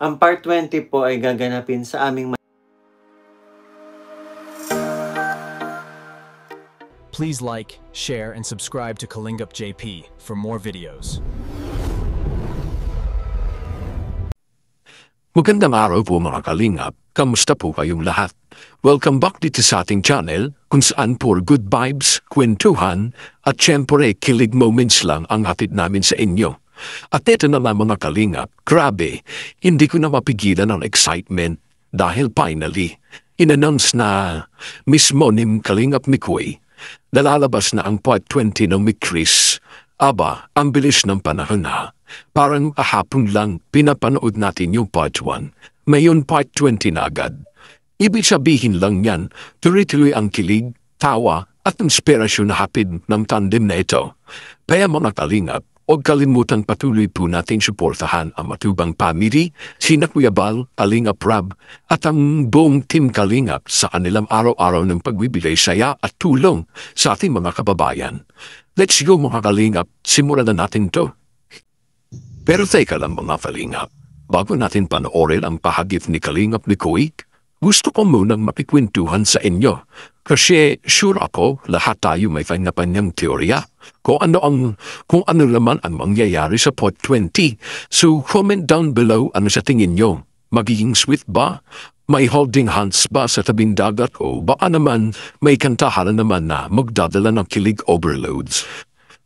Ang part 20 po ay gaganapin sa aming Please like, share, and subscribe to Kalingap JP for more videos. Magandang araw po mga kalingap, kamusta po kayong lahat? Welcome back dito sa ating channel kung saan po good vibes, kwentuhan at syempre kilig moments lang ang hatid namin sa inyo. At ito na lang mga kalingap, grabe, hindi ko na mapigilan ang excitement dahil finally, in-announce na mismo ni Kalingap Mikoy, nalalabas na ang part 20 ng Mikris. Aba, ang bilis ng panahon na. Parang kahapon lang pinapanood natin yung part 1. Ngayon part 20 na agad. Ibig sabihin lang yan, tuloy-tuloy ang kilig, tawa at inspirasyon na hapid ng tandem na ito. Kaya mga kalingap, huwag kalimutan patuloy po natin suportahan ang matubang family, sina Kuya Bal, Kalingap Rab, at ang buong team Kalingap sa kanilang araw-araw ng pagbibigay saya at tulong sa ating mga kababayan. Let's go mga kalingap, simulan na natin to. Pero teka lang mga kalingap, bago natin panoorin ang pahagip ni Kalingap Mikoy, gusto ko munang makikwentuhan sa inyo. Kasi sure ako lahat tayo may kanya-kanyang teorya kung ano naman ang mangyayari sa part 20. So comment down below ano sa tingin nyo. Magiging sweet ba? May holding hands ba sa tabing dagat o baka naman may kantahan naman na magdadala ng kilig overloads?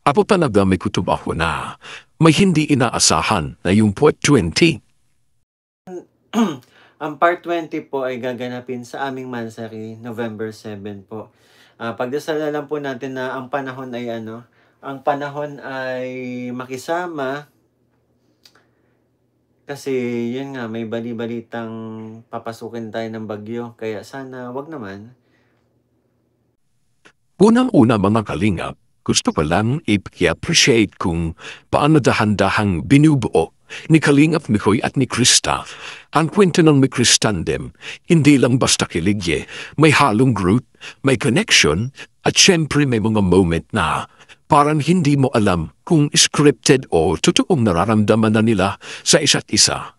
Ako talaga may kutob ako na may hindi inaasahan na yung part 20. Ang part 20 po ay gaganapin sa aming Mansari, November 7 po. Pagdasal na lang po natin na ang panahon ay makisama. Kasi yun nga, may bali-balitang papasukin tayo ng bagyo. Kaya sana wag naman. Unang-una mga kalingap, gusto ko lang i-appreciate kung paano dahan-dahang binubuo ni Kalingap Mikoy at ni Krista. Ang kwento ng Mikris Tandem, hindi lang basta kiligye, may halong group, may connection, at syempre may mga moment na parang hindi mo alam kung scripted o totoong nararamdaman na nila sa isa't isa.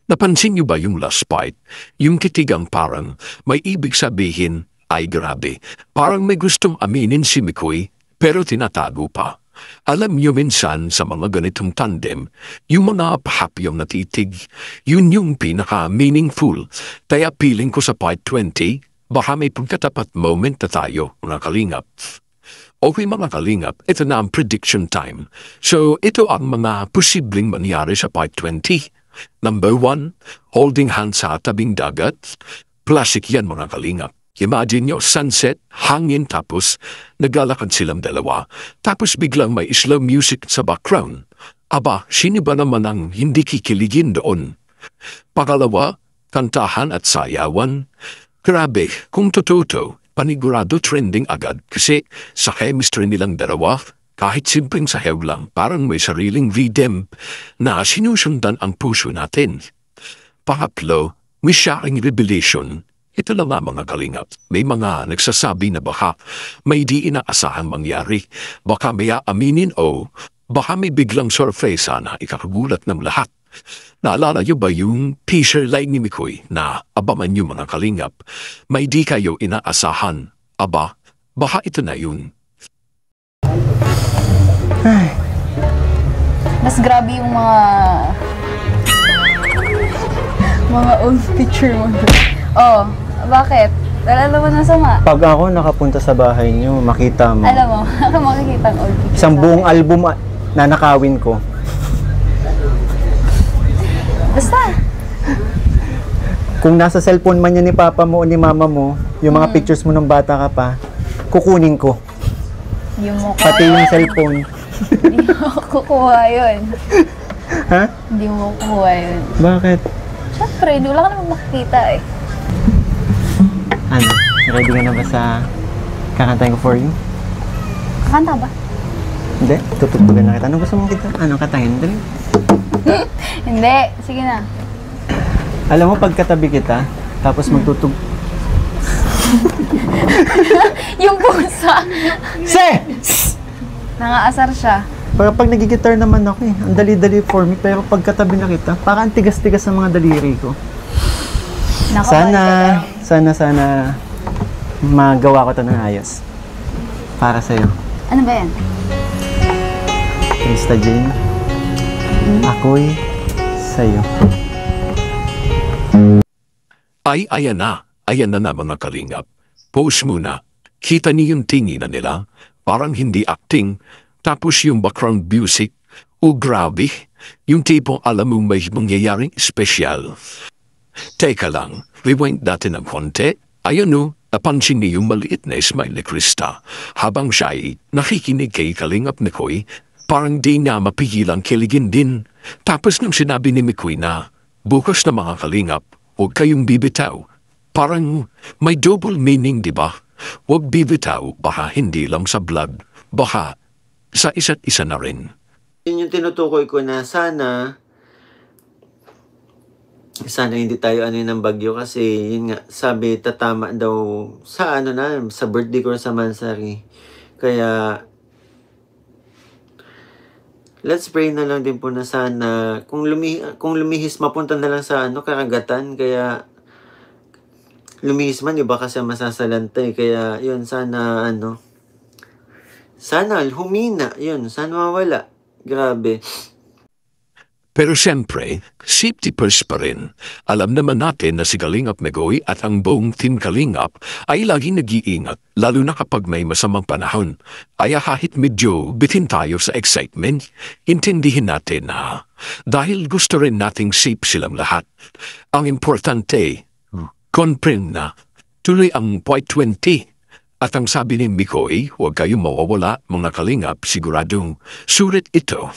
Napansin niyo ba yung last part? Yung kitigang parang may ibig sabihin, ay grabe, parang may gustong aminin si Mikoy pero tinatago pa. Alam niyo minsan sa mga ganitong tandem, yung mga pahapyong natitig, yun yung pinaka-meaningful. Kaya feeling ko sa part 20, baka may pagkatapat moment na tayo, mga kalingap. Okay mga kalingap, ito na ang prediction time. So ito ang mga posibleng mangyari sa part 20. Number 1, holding hands sa tabing dagat. Classic yan mga kalingap. Imagine nyo, sunset, hangin tapos naglalakad silang dalawa. Tapos biglang may slow music sa background. Aba, sino ba naman ang hindi kikiligin doon? Pangalawa, kantahan at sayawan. Grabe, kung totoo, panigurado trending agad kasi sa chemistry nilang dalawa, kahit simpleng sayaw lang, parang may sariling rhythm na sinusundan ang puso natin. Pangatlo, may shocking revelation. Ito lang mga kalingap, may mga nagsasabi na baka may di inaasahang mangyari, baka may aaminin o baka may biglang sorpresa na ikakagulat ng lahat. Naalala niyo ba yung teaser line ni Mikoy na abaman niyo mga kalingap, may di kayo inaasahan, aba, baka ito na yun. Ay. Mas grabe yung mga old picture mo. Oh. Bakit? Wala naman ang sama. Pag ako nakapunta sa bahay niyo, makita mo. Alam mo, makikita ang old picture. Isang buong album na nakawin ko. Basta. Kung nasa cellphone man yan ni papa mo o ni mama mo, yung mga pictures mo nung bata ka pa, kukunin ko. Yung mukha pati yung cellphone. Hindi mo kukuha yun. Ha? Hindi mo kukuha yun. Bakit? Siyempre, hindi wala ka naman makikita eh. Ano? Ready ka na ba sa kakantahin ko for you? Kakanta ba? Hindi. Tutugtugan na kita. Ano gusto mo kita? Ano kantahin? Dali. Hindi. Sige na. Alam mo, pagkatabi kita, tapos magtutug... Yung pusa. Se! Nangaasar siya. Pero pag nagigitar naman ako eh, ang dali-dali for me. Pero pagkatabi na kita, parang ang tigas-tigas ng mga daliri ko. Sana magawa ko to ng ayos. Para sa'yo. Ano ba yan? Krista Jane, ako'y sa'yo. Ayan na mga kalingap. Pause muna. Kita niyo yung tinginan nila, parang hindi acting, tapos yung background music, grabe, yung tipong alam mong may mangyayaring espesyal. Teka lang, rewind natin ng konti. Ayan o, napansin niyo yung maliit na smile ni Krista. Habang siya ay nakikinig kay Kalingap Mikoy, parang di niya mapigilang kiligin din. Tapos nung sinabi ni Mikoy na, bukas na mga Kalingap, huwag kayong bibitaw. Parang may double meaning, di ba? Huwag bibitaw, baka hindi lang sa vlog, baka sa isa't isa na rin. Yun yung tinutukoy ko na sana hindi tayo ng bagyo kasi yun nga, sabi tatama daw sa sa birthday ko sa Mansari. Kaya let's pray na lang din po na sana kung lumihis mapunta na lang sa karagatan, kaya lumihis man iba kasi masasalantay, kaya yun sana sana humina, yun sana mawala. Grabe. Pero siyempre, safety first pa rin. Alam naman natin na si Kalingap Megoy at ang buong team Kalingap ay laging nag-iingat, lalo na kapag may masamang panahon. Kaya kahit medyo bitin tayo sa excitement, intindihin natin na dahil gusto rin nating safe silang lahat. Ang importante, confirm na tuloy ang point 20. At ang sabi ni Mikoy, huwag kayong mawawala mga Kalingap, siguradong sulit ito.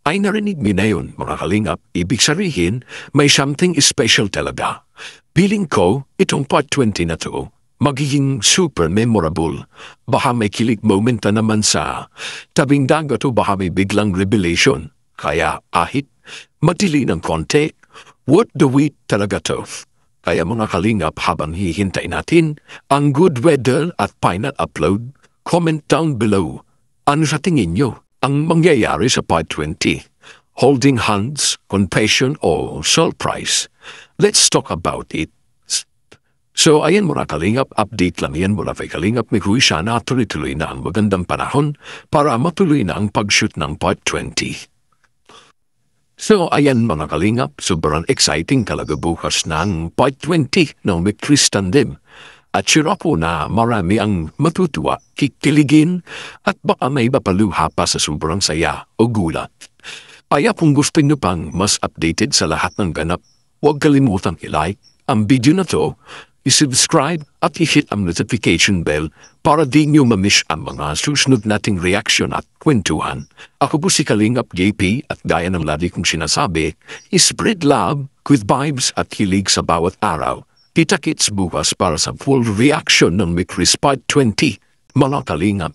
Ay narinig mi na yun mga Kalingap, ibig sabihin may something special talaga. Feeling ko, itong part 20 na to, magiging super memorable. Baka may kilig moment na naman sa tabing dagat o baka may biglang revelation. Kaya ahit, matili ng konti, what the wait talaga to. Kaya mga Kalingap, habang hihintay natin ang good weather at final upload, comment down below. Ano sa tingin nyo ang mangyayari sa part 20? Holding hands, confession, o surprise? Let's talk about it. So ayan mga Kalingap, update lang yan mula kay Kalingap Mikoy. Sana tuloy-tuloy na ang magandang panahon para matuloy na ang pag-shoot ng part 20. So ayan mga Kalingap, sobrang exciting talaga bukas ng part 20 ng Mick Tristan Dim. At sure po na marami ang matutuwa, kikiligin at baka may mapaluha pa sa sobrang saya o gulat. Kaya kung gusto nyo pang mas updated sa lahat ng ganap, huwag kalimutang i-like ang video na to, i-subscribe at i-hit ang notification bell para di nyo mamiss ang mga susunod nating reaction at kwentuhan. Ako po si Kalingap JP at gaya ng lagi kong sinasabi, spread love with vibes at hilig sa bawat araw. Kita-kits bukas para sa full reaction ng Mick Part 20, mga Kalingap.